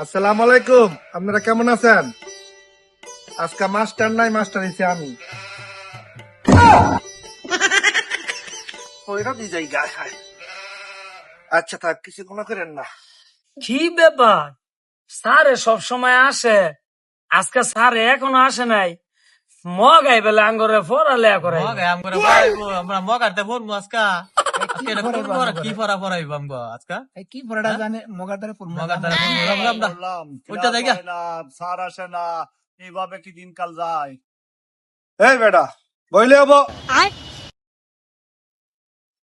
আসসালামু আলাইকুম। আপনারা কেমন আছেন? আজকে মাস্টার নাই, মাস্টার হইছি আমি। ওইরা দি যাই গা খায়। আচ্ছা থাক, কিছু কোনো করেন না। কি ব্যাপার? স্যারে সব সময় আসে, আজকে স্যার এখনো আসে নাই। মগাই বেলা আঙ্গরে পড়ালেয়া করে। আমরা মগাতে পড়বো আজকা কি পড়া পড়াইবো আমগো আজকা কি পড়াটা জানে মগাদারে পড়বো মগাতারে ওইটা দেখা স্যার আসে না, এইভাবে কি দিনকাল যায়? এই বেটা বইলে হবো।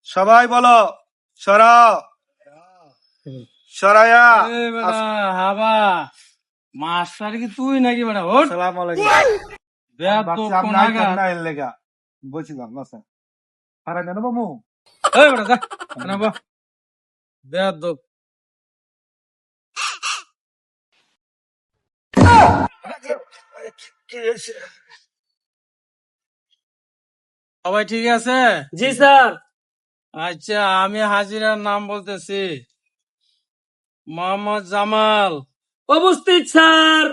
সবাই বলো সরা সরায়া। হাবা মাস্টার কি তুই নাকি বেটা? ওঠ। আসসালামু আলাইকুম। বাচ্চা আমরা আইতাম না এর লেগা। বলছিলাম বাসা পারা জানো বামু। এই বেটা যা, এখানে বহ। বেয়াদব। সবাই ঠিক আছে? জি স্যার। আচ্ছা, আমি হাজিরার নাম বলতেছি। মোহাম্মদ জামাল, উপস্থিত স্যার।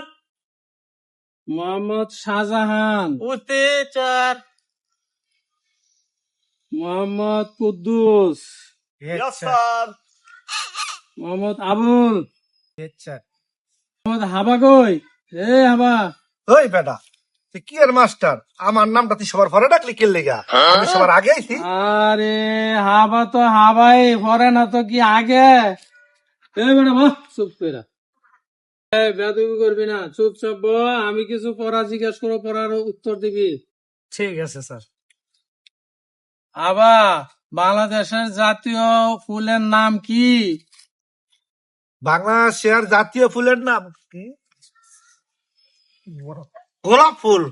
মোহাম্মদ শাহজাহান, চার মোহাম্মদ কুদ্দুস, স্যার। মোহাম্মদ আবুল, মোহাম্মদ হাবা কই? এ হাবা, ওই বেটা তুই কি এর মাস্টার? আমার নামটা তুই সবার পরে ডাকলি কে লেগা? আমি সবার আগে আইছি। আরে হাবা তো হাবাই পরে না তো কি আগে? এই বেটা বাহ, চুপ করে বেয়াদবি করবি না, চুপচাপ বল। আমি কিছু পড়া জিজ্ঞেস করো, পড়ার উত্তর দিবি। ঠিক আছে স্যার। হাবা, বাংলাদেশের জাতীয় ফুলের নাম কি? বাংলাদেশের জাতীয় ফুলের নাম কি? গোলাপ ফুল।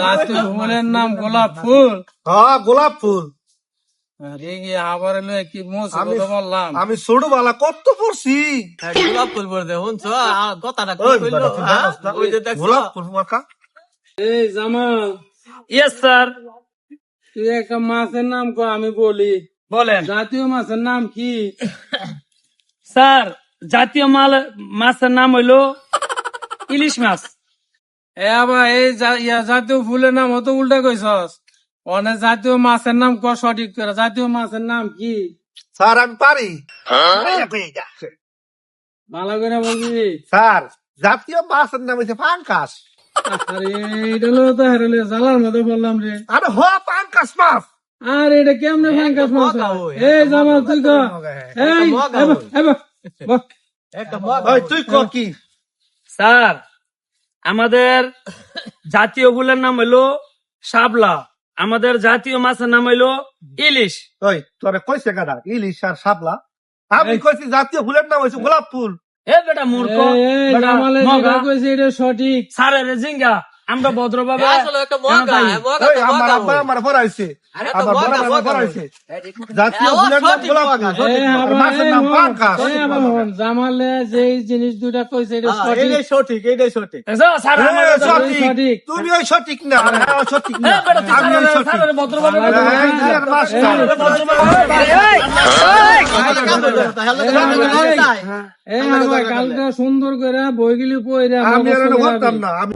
জাতীয় ফুলের নাম গোলাপ ফুল? হ্যাঁ গোলাপ ফুল। আরে কি আবার এলো কি মোছে কথা বললাম। আমি ছোটবেলা কত পড়ছি। গোলাপ ফুল বলতে শুনছো কথাটা ওই বেটা, তুই জানোস না? গোলাপ ফুল মার্কা। এই জামাল, ইয়েস স্যার। তুই একটা মাছের নাম কো, আমি বলি। বলেন জাতীয় মাছের নাম কি? স্যার। জাতীয় মাছের নাম হইলো ইলিশ মাছ। এ আবার এই জাতীয় ফুলের নাম হতো উল্টা কইছস। অনেক জাতীয় মাছের নাম ক সঠিক করে। জাতীয় মাছের নাম কি? স্যার আমি পারি। ভালো করে বলবি। স্যার জাতীয় মাছের নাম হচ্ছে পাঙ্কাস। আরে এটা হলো তো হেরলে জালার মধ্যে বললাম রে। আরে হ পাঙ্কাস মাছ। আর এটা কেমনে ফাঙ্কাস মাছ হয়? এই জামাল তুই ক। এই ওই তুই ক কি? স্যার আমাদের জাতীয় ফুলের নাম হইলো শাপলা, আমাদের জাতীয় মাছের নাম হইলো ইলিশ। ওই তোরে কইছে গাদা ইলিশ আর শাপলা। আমি কইছি জাতীয় ফুলের নাম হচ্ছে গোলাপ ফুল। এ বেটা মূর্খ, এই বেটা জামালে মগা। যেটা কইছে এটা সঠিক। স্যারের জিঙ্গা আমরা ভদ্রভাবে ওই আমার আব্বা আমার পড়াইছে, আমার বড় আমার পড়াইছে। জাতীয় ফুলের নাম গোলাপ ফুল, এই আর আবার মাছের নাম পাঙ্কাস। এই আবার হন, জামালে যে জিনিস দুটা কইছে এটা সঠিক। সঠিক, এটাই সঠিক। স্যার এ, আমাদের সঠিক। সঠিক। তুমি ওই সঠিক না, হ্যাঁ, সঠিক না। এ বেটা তুই আমি ওই সঠিক। স্যারের ভদ্রভাবে এই যে আর মাস্টার। এই আবার কালকে সুন্দর করে বইগুলি পড়ে আমি আর এটা করতাম না। আমি